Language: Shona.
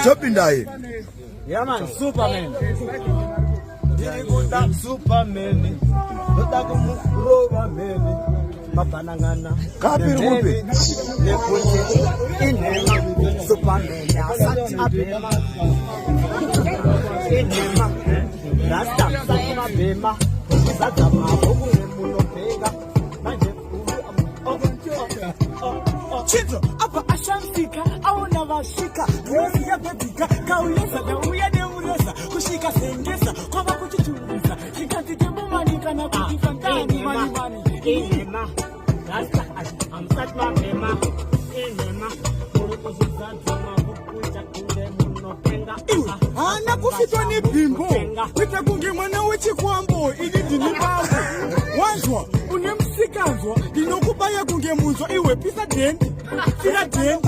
Stop in there. Yeah man, Superman. Superman. Mabanangana. Kapi rupi. Superman. Rasta sama bema. Sasa mabovu mulopega. Chito hapa ashamfika au na washika rosi ya bebika kauleza na uyade mrosa kushika sengesa kwa kuchuchuliza shikati mani kana kujifantani mani inema rasta amsatwa bema inema kurukuzaza mabukuja kunde munopenga ana kufitwa ni bimbo kutakunge mwana wechikwambo ili dinibazo wanzwa unemsikanzwa dinokubaya kunge munzwa iwe pisa dendi sila dendi